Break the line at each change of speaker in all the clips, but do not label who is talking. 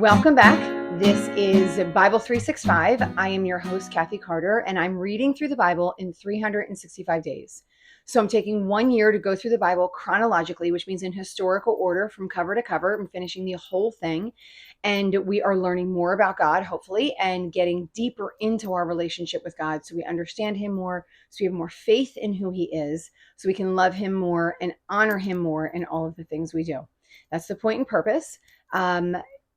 Welcome back. This is Bible 365. I am your host, Kathy Carter, and I'm reading through the Bible in 365 days. So I'm taking 1 year to go through the Bible chronologically, which means in historical order from cover to cover. I'm finishing the whole thing. And we are learning more about God, hopefully, and getting deeper into our relationship with God so we understand Him more, so we have more faith in who He is, so we can love Him more and honor Him more in all of the things we do. That's the point and purpose.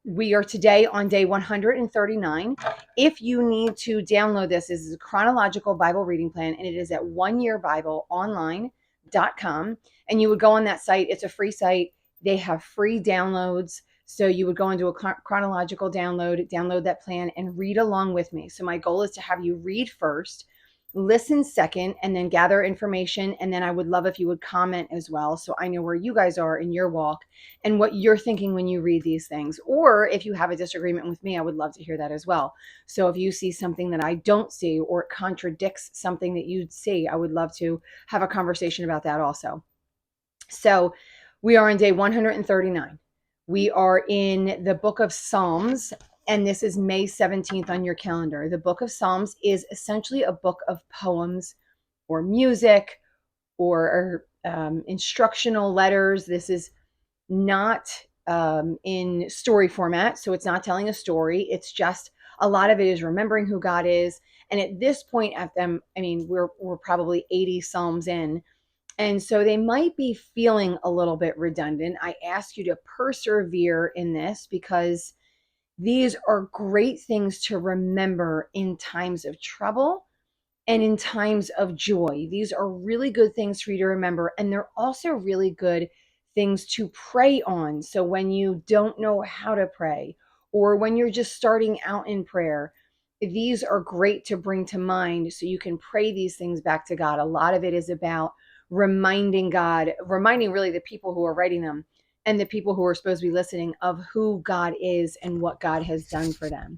We are today on day 139. If you need to download this is a chronological Bible reading plan, and it is at oneyearbibleonline.com. And you would go on that site. It's a free site. They have free downloads. So you would go into a chronological download that plan, and read along with me. So my goal is to have you read first, listen second, and then gather information. And then I would love if you would comment as well, so I know where you guys are in your walk and what you're thinking when you read these things. Or if you have a disagreement with me, I would love to hear that as well. So if you see something that I don't see, or it contradicts something that you see, I would love to have a conversation about that also. So we are on day 139. We are in the book of Psalms, and this is May 17th on your calendar. The book of Psalms is essentially a book of poems or music or instructional letters. This is not in story format, so it's not telling a story. It's just a lot of it is remembering who God is. And at this point, we're probably 80 Psalms in. And so they might be feeling a little bit redundant. I ask you to persevere in this because these are great things to remember in times of trouble and in times of joy. These are really good things for you to remember. And they're also really good things to pray on. So when you don't know how to pray, or when you're just starting out in prayer, these are great to bring to mind so you can pray these things back to God. A lot of it is about reminding God, reminding really the people who are writing them and the people who are supposed to be listening of who God is and what God has done for them.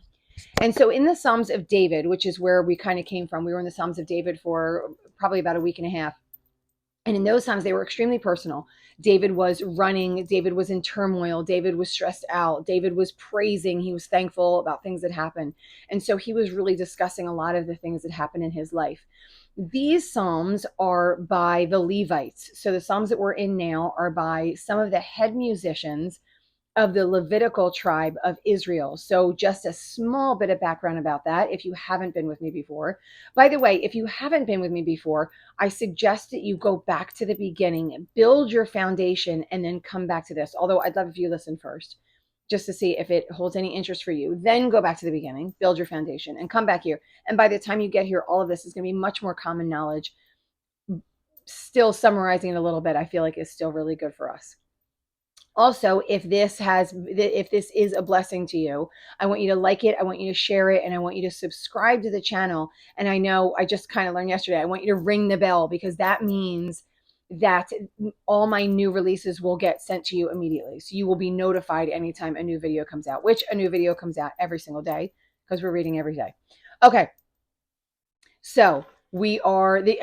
And so in the Psalms of David, which is where we kind of came from, we were in the Psalms of David for probably about a week and a half. And in those times, they were extremely personal. David was running. David was in turmoil. David was stressed out. David was praising. He was thankful about things that happened. And so he was really discussing a lot of the things that happened in his life. These Psalms are by the Levites. So the Psalms that we're in now are by some of the head musicians of the Levitical tribe of Israel. So just a small bit of background about that if you haven't been with me before. By the way, if you haven't been with me before, I suggest that you go back to the beginning, build your foundation, and then come back to this. Although I'd love if you listen first, just to see if it holds any interest for you. Then go back to the beginning, build your foundation, and come back here. And by the time you get here, all of this is going to be much more common knowledge. Still summarizing it a little bit, I feel like is still really good for us. Also, if this is a blessing to you, I want you to like it, I want you to share it, and I want you to subscribe to the channel. And I know I just kind of learned yesterday, I want you to ring the bell, because that means that all my new releases will get sent to you immediately. So you will be notified anytime a new video comes out, which a new video comes out every single day because we're reading every day. Okay. So we are the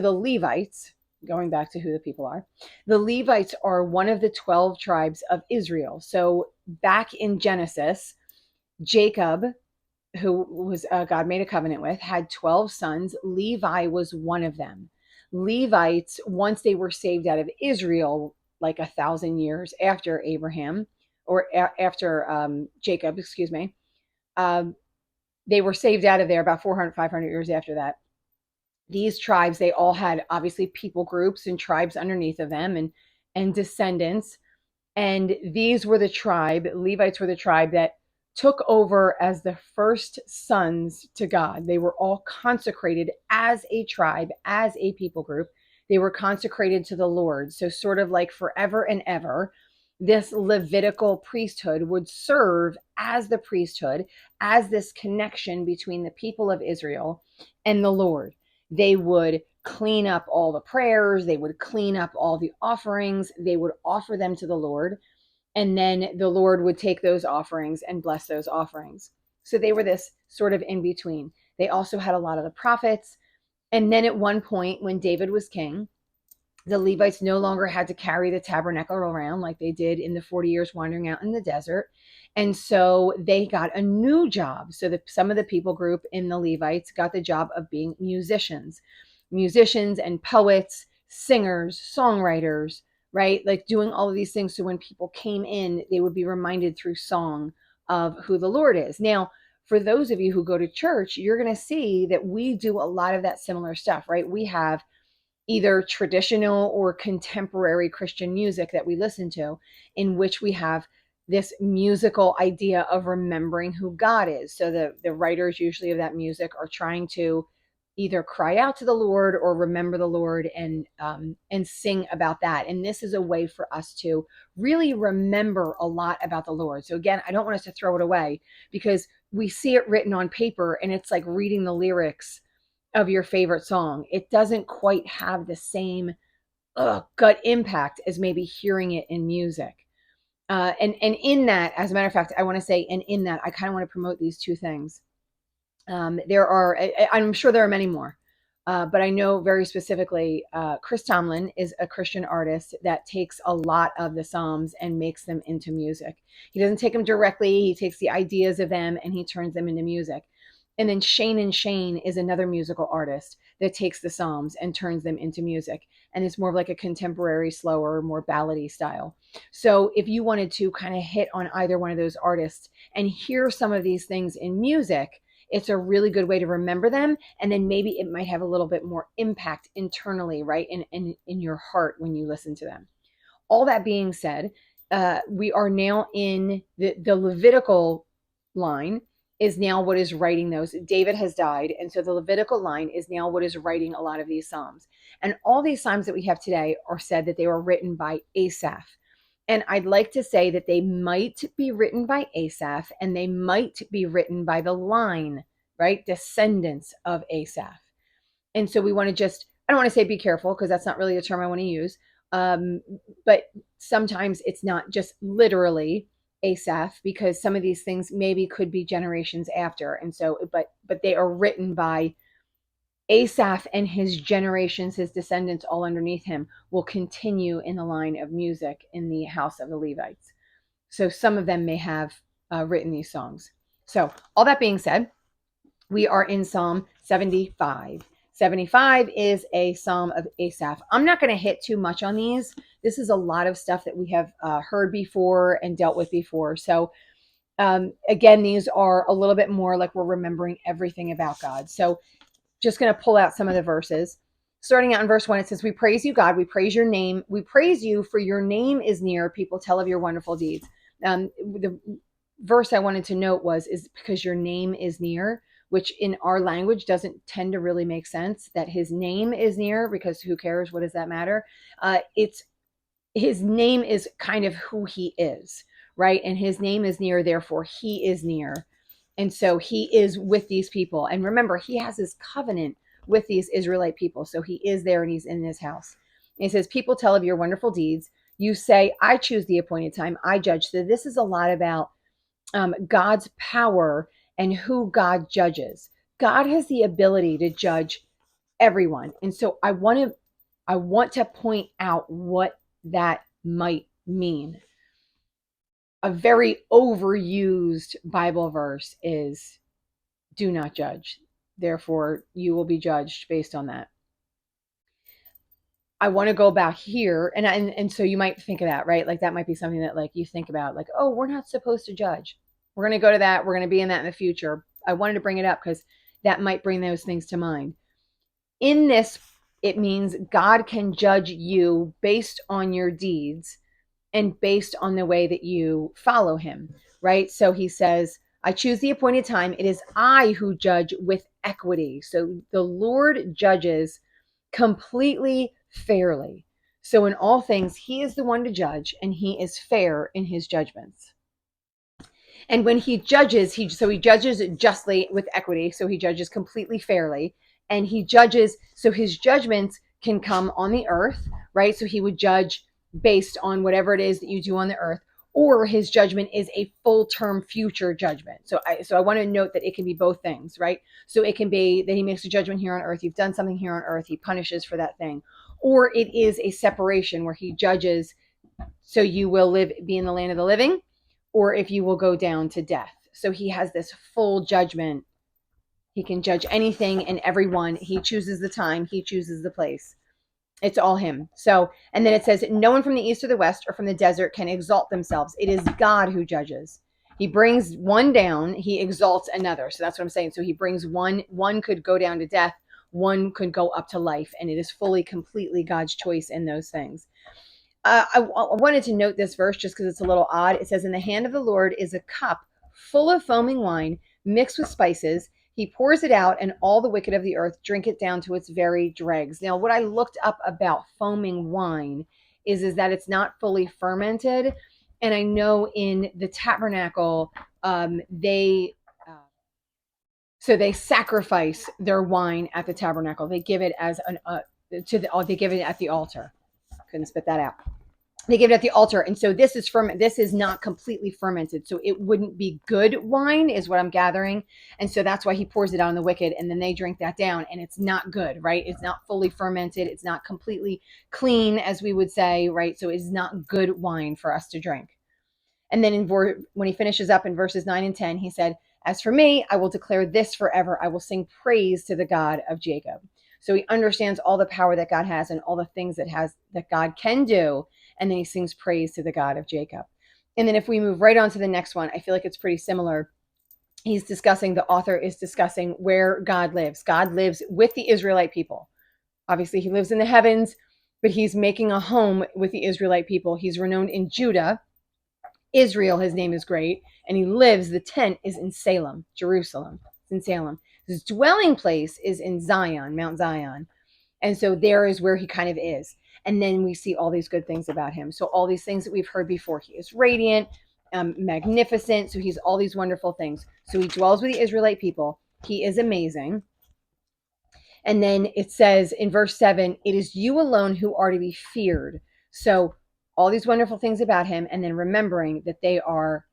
Levites, going back to who the people are. The Levites are one of the 12 tribes of Israel. So back in Genesis, Jacob, who was God made a covenant with, had 12 sons. Levi was one of them. Levites, once they were saved out of Israel, like 1,000 years after Abraham, or after Jacob, excuse me, they were saved out of there about 400, 500 years after that. These tribes, they all had obviously people groups and tribes underneath of them and descendants. And these were the tribe, Levites were the tribe that took over as the first sons to God. They were all consecrated as a tribe, as a people group. They were consecrated to the Lord. So sort of like forever and ever, this Levitical priesthood would serve as the priesthood, as this connection between the people of Israel and the Lord. They would clean up all the prayers. They would clean up all the offerings. They would offer them to the Lord. And then the Lord would take those offerings and bless those offerings. So they were this sort of in between. They also had a lot of the prophets. And then at one point when David was king, The Levites no longer had to carry the tabernacle around like they did in the 40 years wandering out in the desert. And so they got a new job. So some of the people group in the Levites got the job of being musicians and poets, singers, songwriters, right? Like doing all of these things. So when people came in, they would be reminded through song of who the Lord is. Now, for those of you who go to church, you're going to see that we do a lot of that similar stuff, right? We have either traditional or contemporary Christian music that we listen to, in which we have this musical idea of remembering who God is. So the writers usually of that music are trying to either cry out to the Lord or remember the Lord and sing about that. And this is a way for us to really remember a lot about the Lord. So again, I don't want us to throw it away because we see it written on paper and it's like reading the lyrics of your favorite song. It doesn't quite have the same gut impact as maybe hearing it in music. And in that, as a matter of fact, I want to say, and in that, I kind of want to promote these two things. There are, I'm sure there are many more, but I know very specifically, Chris Tomlin is a Christian artist that takes a lot of the Psalms and makes them into music. He doesn't take them directly, he takes the ideas of them and he turns them into music. And then Shane and Shane is another musical artist that takes the Psalms and turns them into music. And it's more of like a contemporary, slower, more ballady style. So if you wanted to kind of hit on either one of those artists and hear some of these things in music, it's a really good way to remember them. And then maybe it might have a little bit more impact internally, right? In your heart when you listen to them. All that being said, we are now in the Levitical line is now what is writing those. David has died. And so the Levitical line is now what is writing a lot of these Psalms. And all these Psalms that we have today are said that they were written by Asaph. And I'd like to say that they might be written by Asaph and they might be written by the line, right? Descendants of Asaph. And so we want to just, I don't want to say be careful because that's not really the term I want to use. But sometimes it's not just literally Asaph because some of these things maybe could be generations after. And so, but they are written by Asaph and his generations, his descendants all underneath him will continue in the line of music in the house of the Levites. So some of them may have written these songs. So all that being said, we are in Psalm 75. 75 is a Psalm of Asaph. I'm not going to hit too much on these. This is a lot of stuff that we have heard before and dealt with before. So again, these are a little bit more like we're remembering everything about God. So just going to pull out some of the verses. Starting out in verse 1, it says, "We praise you, God. We praise your name. We praise you, for your name is near. People tell of your wonderful deeds." The verse I wanted to note is because your name is near, which in our language doesn't tend to really make sense, that his name is near, because who cares? What does that matter? It's his name is kind of who he is, right? And his name is near, therefore he is near. And so he is with these people. And remember, he has his covenant with these Israelite people. So he is there and he's in his house. And he says, people tell of your wonderful deeds. You say, I choose the appointed time. I judge. So this is a lot about God's power and who God judges. God has the ability to judge everyone. And so I want to point out what that might mean. A very overused Bible verse is do not judge. Therefore, you will be judged based on that. I want to go back here. And so you might think of that, right? Like that might be something that like you think about like, oh, we're not supposed to judge. We're going to go to that. We're going to be in that in the future. I wanted to bring it up because that might bring those things to mind. In this, it means God can judge you based on your deeds and based on the way that you follow him, right? So he says, I choose the appointed time. It is I who judge with equity. So the Lord judges completely fairly. So in all things, he is the one to judge and he is fair in his judgments. And when he judges, he judges justly with equity. So he judges completely fairly. And he judges, so his judgments can come on the earth, right? So he would judge based on whatever it is that you do on the earth, or his judgment is a full term future judgment. So I want to note that it can be both things, right? So it can be that he makes a judgment here on earth. You've done something here on earth. He punishes for that thing. or it is a separation where he judges, so you will be in the land of the living, or if you will go down to death. So he has this full judgment. He can judge anything and everyone. He chooses the time, he chooses the place. It's all him. So, and then it says, no one from the east or the west or from the desert can exalt themselves. It is God who judges. He brings one down, he exalts another. So that's what I'm saying. So he brings one could go down to death, one could go up to life, and it is fully, completely God's choice in those things. I wanted to note this verse just because it's a little odd. It says, in the hand of the Lord is a cup full of foaming wine mixed with spices. He pours it out, and all the wicked of the earth drink it down to its very dregs. Now, what I looked up about foaming wine is that it's not fully fermented. And I know in the tabernacle, they so they sacrifice their wine at the tabernacle. They give it as they give it at the altar. Couldn't spit that out. They give it at the altar, and so this is not completely fermented, so it wouldn't be good wine, is what I'm gathering. And so that's why he pours it out on the wicked, and then they drink that down, and it's not good, right? It's not fully fermented, it's not completely clean, as we would say, right? So it's not good wine for us to drink. And then when he finishes up in verses 9 and 10, he said, as for me, I will declare this forever. I will sing praise to the God of Jacob. So he understands all the power that God has and all the things that God can do. And then he sings praise to the God of Jacob. And then if we move right on to the next one, I feel like it's pretty similar. The author is discussing where God lives. God lives with the Israelite people. Obviously, he lives in the heavens, but he's making a home with the Israelite people. He's renowned in Judah. Israel, his name is great, and he lives, the tent is in Salem, Jerusalem. It's in Salem. His dwelling place is in Zion, Mount Zion. And so there is where he kind of is. And then we see all these good things about him. So all these things that we've heard before. He is radiant, magnificent. So he's all these wonderful things. So he dwells with the Israelite people. He is amazing. And then it says in verse 7, it is you alone who are to be feared. So all these wonderful things about him, and then remembering that they are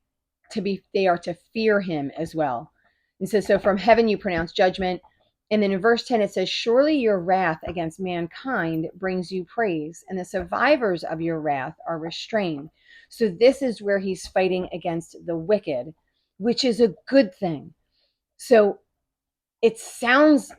to fear him as well. And so from heaven you pronounce judgment. And then in verse 10 it says, surely your wrath against mankind brings you praise, and the survivors of your wrath are restrained. So this is where he's fighting against the wicked, which is a good thing. So it sounds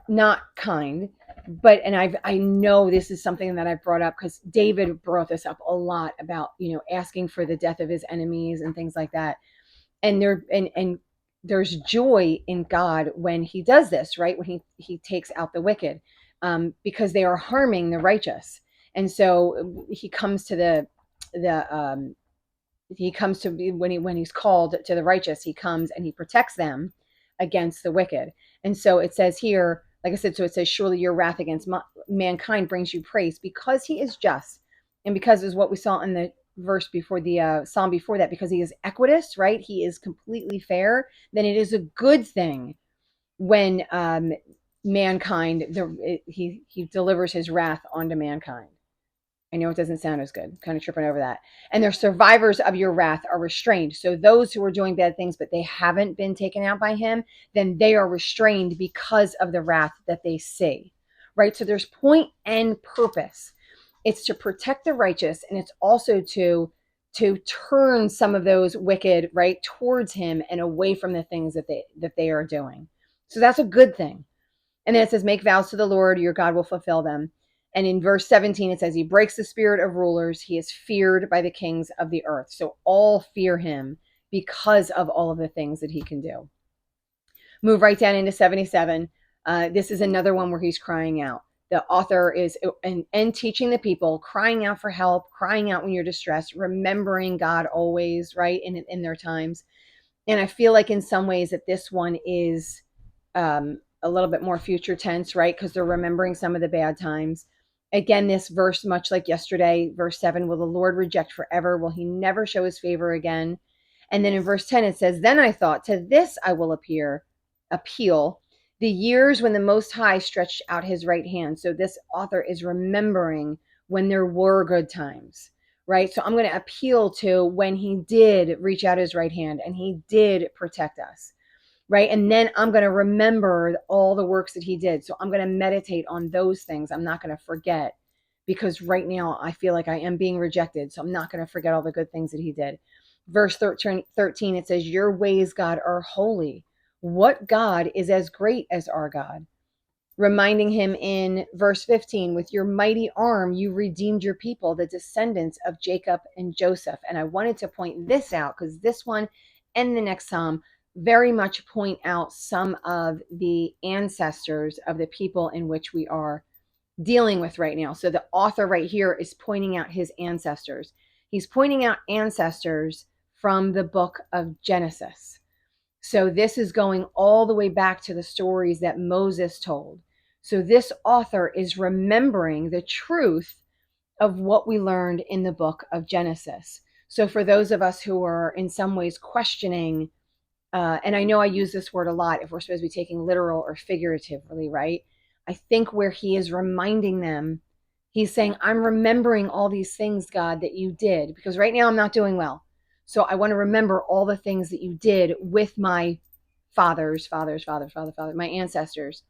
not kind, but I know this is something that I've brought up because David brought this up a lot about, asking for the death of his enemies and things like that. And there's joy in God when he does this, right? When he takes out the wicked, because they are harming the righteous. And so he comes to when he's called to the righteous, he comes and he protects them against the wicked. And so it says here, like I said, so it says, surely your wrath against mankind brings you praise because he is just. And because is what we saw in the verse before, the psalm before that, because he is equitous, right? He is completely fair. Then it is a good thing when mankind, he delivers his wrath onto mankind. I know it doesn't sound as good, kind of tripping over that. And the survivors of your wrath are restrained. So those who are doing bad things, but they haven't been taken out by him, then they are restrained because of the wrath that they see, right? So there's point and purpose. It's to protect the righteous, and it's also to turn some of those wicked, right, towards him and away from the things that they are doing. So that's a good thing. And then it says, make vows to the Lord, your God will fulfill them. And in verse 17, it says, he breaks the spirit of rulers. He is feared by the kings of the earth. So all fear him because of all of the things that he can do. Move right down into 77. This is another one where he's crying out. The author is and teaching the people, crying out for help, crying out when you're distressed, remembering God always, right, in their times. And I feel like in some ways that this one is a little bit more future tense, right? Because they're remembering some of the bad times. Again, this verse, much like yesterday, verse 7, will the Lord reject forever? Will he never show his favor again? And then in verse 10, it says, then I thought, to this I will appeal, the years when the Most High stretched out his right hand. So this author is remembering when there were good times, right? So I'm going to appeal to when he did reach out his right hand and he did protect us. right? And then I'm going to remember all the works that he did. So I'm going to meditate on those things. I'm not going to forget, because right now I feel like I am being rejected. So I'm not going to forget all the good things that he did. Verse 13, it says, your ways, God, are holy. What God is as great as our God? Reminding him in verse 15, with your mighty arm, you redeemed your people, the descendants of Jacob and Joseph. And I wanted to point this out because this one and the next psalm very much point out some of the ancestors of the people in which we are dealing with right now. So the author right here is pointing out his ancestors. He's pointing out ancestors from the book of Genesis. So this is going all the way back to the stories that Moses told. So this author is remembering the truth of what we learned in the book of Genesis. So for those of us who are in some ways questioning, and I know I use this word a lot, if we're supposed to be taking literal or figuratively, right? I think where he is reminding them, he's saying, I'm remembering all these things, God, that you did, because right now I'm not doing well. So I want to remember all the things that you did with my fathers, my ancestors,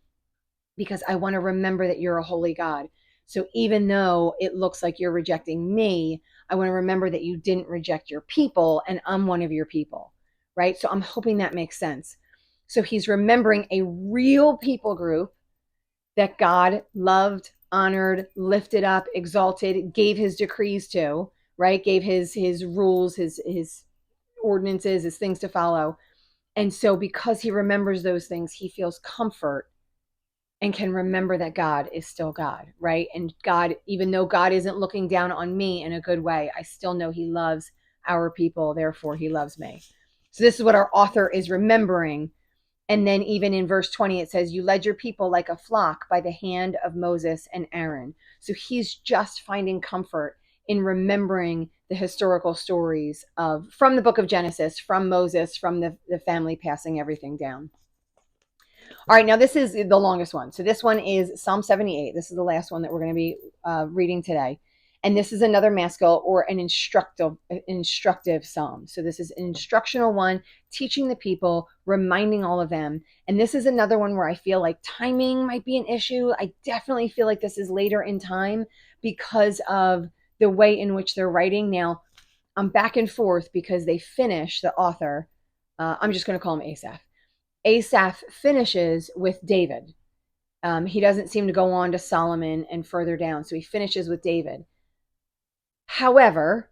because I want to remember that you're a holy God. So even though it looks like you're rejecting me, I want to remember that you didn't reject your people and I'm one of your people, right? So I'm hoping that makes sense. So he's remembering a real people group that God loved, honored, lifted up, exalted, gave his decrees to, right? Gave his rules, his ordinances, his things to follow. And so because he remembers those things, he feels comfort and can remember that God is still God, right? And God, even though God isn't looking down on me in a good way, I still know he loves our people, therefore he loves me. So this is what our author is remembering. And then even in verse 20, it says, you led your people like a flock by the hand of Moses and Aaron. So he's just finding comfort in remembering the historical stories of from the book of Genesis, from Moses, from the family passing everything down. All right, now this is the longest one. So this one is Psalm 78. This is the last one that we're going to be reading today. And this is another maskil or an instructive psalm. So this is an instructional one, teaching the people, reminding all of them. And this is another one where I feel like timing might be an issue. I definitely feel like this is later in time because of the way in which they're writing. Now, I'm back and forth because they finish, the author, I'm just going to call him Asaph. Asaph finishes with David. He doesn't seem to go on to Solomon and further down. So he finishes with David. However,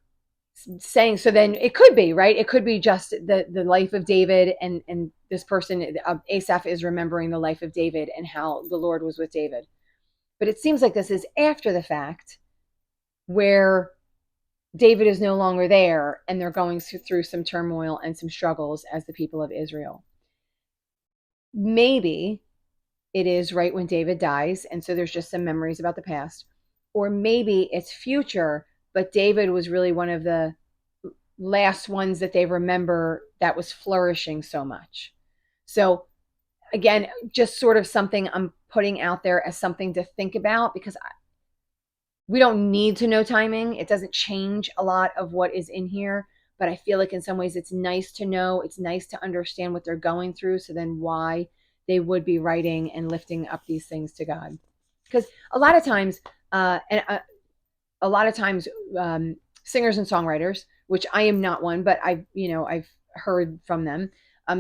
saying, so then it could be, right? It could be just the life of David, and this person, Asaph, is remembering the life of David and how the Lord was with David. But it seems like this is after the fact where David is no longer there and they're going through some turmoil and some struggles as the people of Israel. Maybe it is right when David dies, and so there's just some memories about the past. Or maybe it's future, but David was really one of the last ones that they remember that was flourishing so much. So again, just sort of something I'm putting out there as something to think about, because we don't need to know timing. It doesn't change a lot of what is in here, but I feel like in some ways it's nice to know, it's nice to understand what they're going through, so then why they would be writing and lifting up these things to God. Because a lot of times, singers and songwriters, which I am not one, but I've heard from them.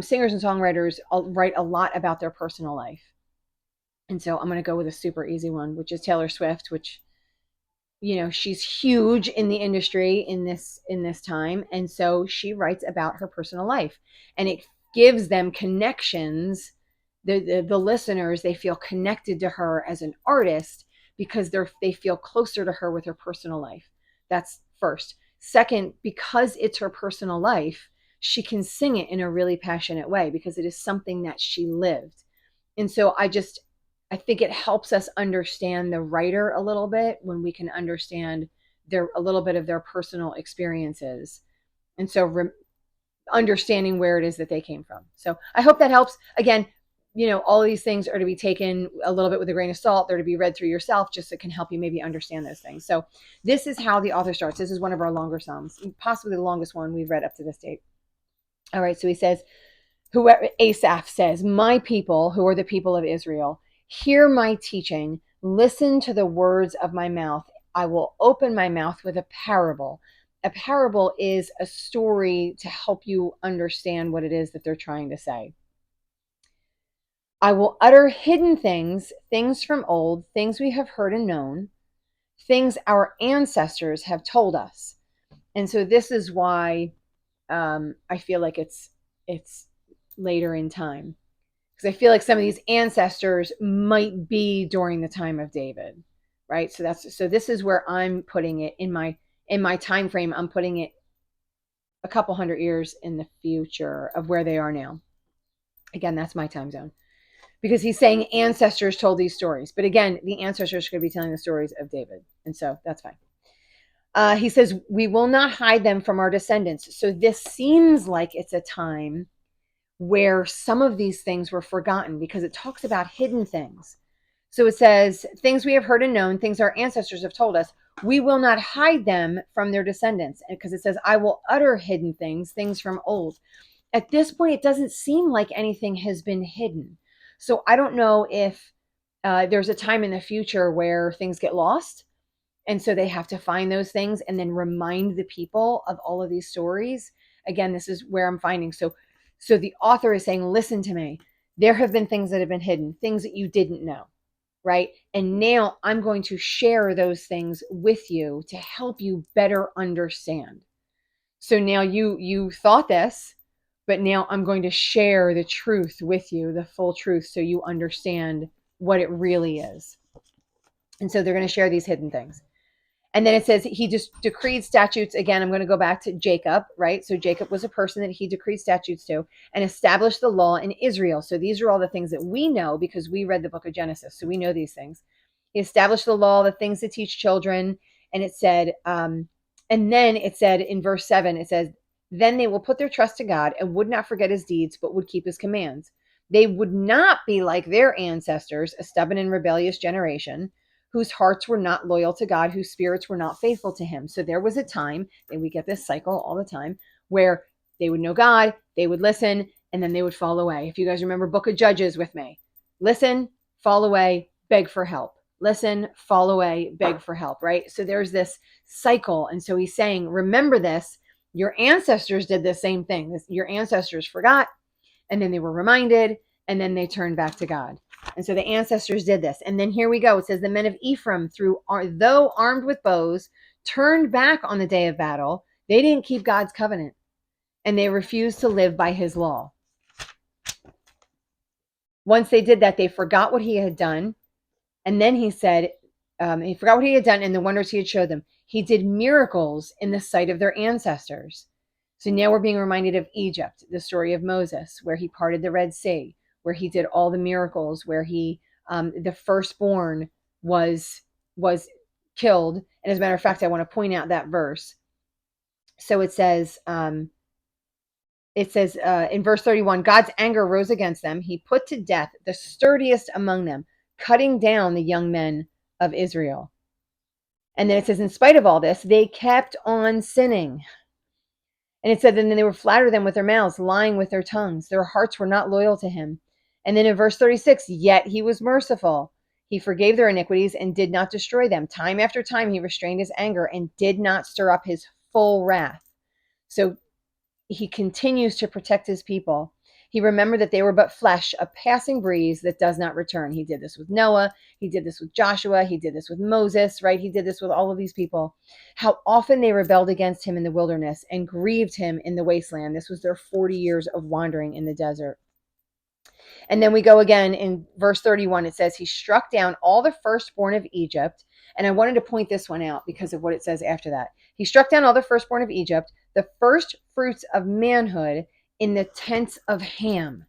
Singers and songwriters write a lot about their personal life, and so I'm going to go with a super easy one, which is Taylor Swift, which she's huge in the industry in this time, and so she writes about her personal life, and it gives them connections. The listeners, they feel connected to her as an artist because they feel closer to her with her personal life. That's first. Second, because it's her personal life, she can sing it in a really passionate way because it is something that she lived. And so I think it helps us understand the writer a little bit when we can understand a little bit of their personal experiences. And so understanding where it is that they came from. So I hope that helps. Again, all of these things are to be taken a little bit with a grain of salt. They're to be read through yourself, just so it can help you maybe understand those things. So this is how the author starts. This is one of our longer Psalms, possibly the longest one we've read up to this date. All right. So he says, Whoever Asaph says, my people, who are the people of Israel, hear my teaching, listen to the words of my mouth. I will open my mouth with a parable. A parable is a story to help you understand what it is that they're trying to say. I will utter hidden things, things from old, things we have heard and known, things our ancestors have told us. And so this is why I feel like it's later in time, because I feel like some of these ancestors might be during the time of David, right? So this is where I'm putting it in my time frame. I'm putting it a couple hundred years in the future of where they are now. Again, that's my time zone, because he's saying ancestors told these stories, but again, the ancestors could be telling the stories of David, and so that's fine. He says, we will not hide them from our descendants. So this seems like it's a time where some of these things were forgotten, because it talks about hidden things. So it says, things we have heard and known, things our ancestors have told us, we will not hide them from their descendants. Because it says, I will utter hidden things, things from old. At this point, it doesn't seem like anything has been hidden. So I don't know if there's a time in the future where things get lost. And so they have to find those things and then remind the people of all of these stories. Again, this is where I'm finding. So the author is saying, listen to me. There have been things that have been hidden, things that you didn't know, right? And now I'm going to share those things with you to help you better understand. So now you thought this, but now I'm going to share the truth with you, the full truth, so you understand what it really is. And so they're going to share these hidden things. And then it says he just decreed statutes. Again, I'm going to go back to Jacob, right? So Jacob was a person that he decreed statutes to and established the law in Israel. So these are all the things that we know because we read the book of Genesis. So we know these things. He established the law, the things to teach children. And it said, and then it said in verse 7, it says, then they will put their trust to God and would not forget his deeds, but would keep his commands. They would not be like their ancestors, a stubborn and rebellious generation, whose hearts were not loyal to God, whose spirits were not faithful to him. So there was a time, and we get this cycle all the time, where they would know God, they would listen, and then they would fall away. If you guys remember Book of Judges with me, listen, fall away, beg for help. Listen, fall away, beg for help, right? So there's this cycle. And so he's saying, remember this, your ancestors did the same thing. Your ancestors forgot, and then they were reminded, and then they turned back to God. And so the ancestors did this. And then here we go. It says the men of Ephraim, though armed with bows, turned back on the day of battle. They didn't keep God's covenant, and they refused to live by his law. Once they did that, they forgot what he had done. And then he said, he forgot what he had done and the wonders he had showed them. He did miracles in the sight of their ancestors. So now we're being reminded of Egypt, the story of Moses, where he parted the Red Sea, where he did all the miracles, where he, the firstborn was killed. And as a matter of fact, I want to point out that verse. So it says in verse 31, God's anger rose against them. He put to death the sturdiest among them, cutting down the young men of Israel. And then it says, in spite of all this, they kept on sinning. And it said, and then they were flatter them with their mouths, lying with their tongues. Their hearts were not loyal to him. And then in verse 36, yet he was merciful. He forgave their iniquities and did not destroy them. Time after time, he restrained his anger and did not stir up his full wrath. So he continues to protect his people. He remembered that they were but flesh, a passing breeze that does not return. He did this with Noah. He did this with Joshua. He did this with Moses, right? He did this with all of these people. How often they rebelled against him in the wilderness and grieved him in the wasteland. This was their 40 years of wandering in the desert. And then we go again in verse 31. It says, he struck down all the firstborn of Egypt. And I wanted to point this one out because of what it says after that. He struck down all the firstborn of Egypt, the first fruits of manhood in the tents of Ham.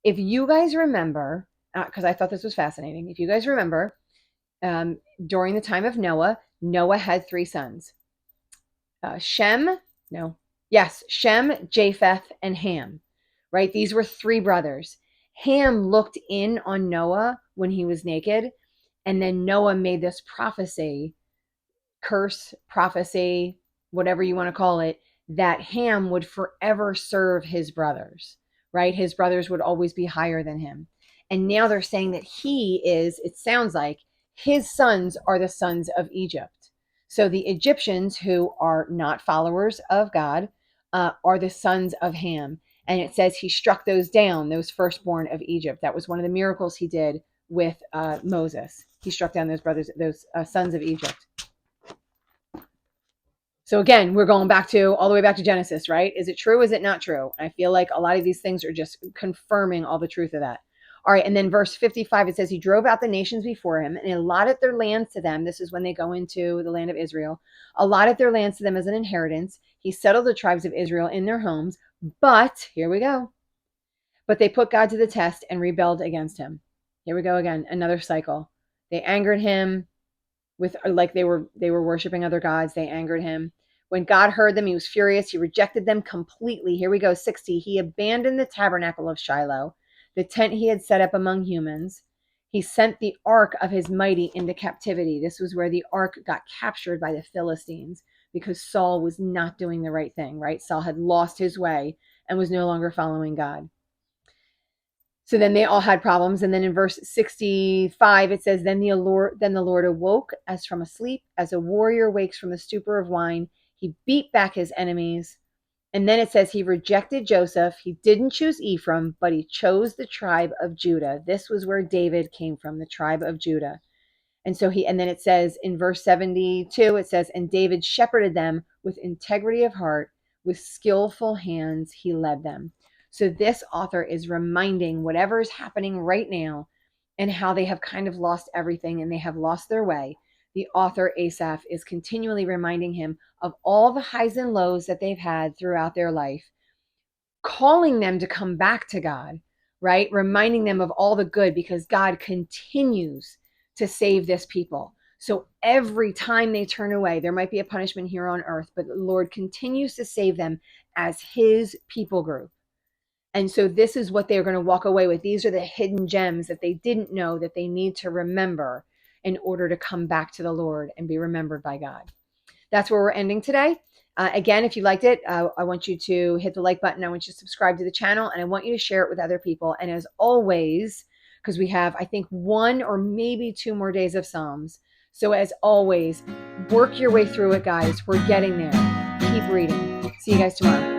If you guys remember, because I thought this was fascinating, if you guys remember, during the time of Noah, Noah had three sons. Shem, Japheth, and Ham, right? These were three brothers. Ham looked in on Noah when he was naked, and then Noah made this prophecy, whatever you want to call it, that Ham would forever serve his brothers, right? His brothers would always be higher than him. And now they're saying that he is, it sounds like, his sons are the sons of Egypt. So the Egyptians, who are not followers of God, are the sons of Ham. And it says he struck those down, those firstborn of Egypt. That was one of the miracles he did with Moses. He struck down those brothers, those sons of Egypt. So again, we're going back to all the way back to Genesis, right? Is it true? Is it not true? I feel like a lot of these things are just confirming all the truth of that. All right. And then verse 55, it says he drove out the nations before him and allotted their lands to them. This is when they go into the land of Israel, allotted their lands to them as an inheritance. He settled the tribes of Israel in their homes. But here we go. But they put God to the test and rebelled against him. Here we go again. Another cycle. They angered him with, like, they were worshiping other gods. They angered him. When God heard them, he was furious. He rejected them completely. Here we go, 60. He abandoned the tabernacle of Shiloh, the tent he had set up among humans. He sent the ark of his mighty into captivity. This was where the ark got captured by the Philistines because Saul was not doing the right thing, right? Saul had lost his way and was no longer following God. So then they all had problems. And then in verse 65, it says, Then the Lord awoke as from a sleep, as a warrior wakes from the stupor of wine. He beat back his enemies. And then it says he rejected Joseph. He didn't choose Ephraim, but he chose the tribe of Judah. This was where David came from, the tribe of Judah. And then it says in verse 72, it says, And David shepherded them with integrity of heart, with skillful hands he led them. So this author is reminding whatever is happening right now and how they have kind of lost everything and they have lost their way. The author, Asaph, is continually reminding him of all the highs and lows that they've had throughout their life, calling them to come back to God, right? Reminding them of all the good because God continues to save this people. So every time they turn away, there might be a punishment here on earth, but the Lord continues to save them as his people group. And so this is what they're going to walk away with. These are the hidden gems that they didn't know that they need to remember in order to come back to the Lord and be remembered by God. That's where we're ending today. Again, if you liked it, I want you to hit the like button. I want you to subscribe to the channel, and I want you to share it with other people. And as always, because we have, I think, 1 or maybe 2 more days of Psalms. So as always, work your way through it, guys. We're getting there. Keep reading. See you guys tomorrow.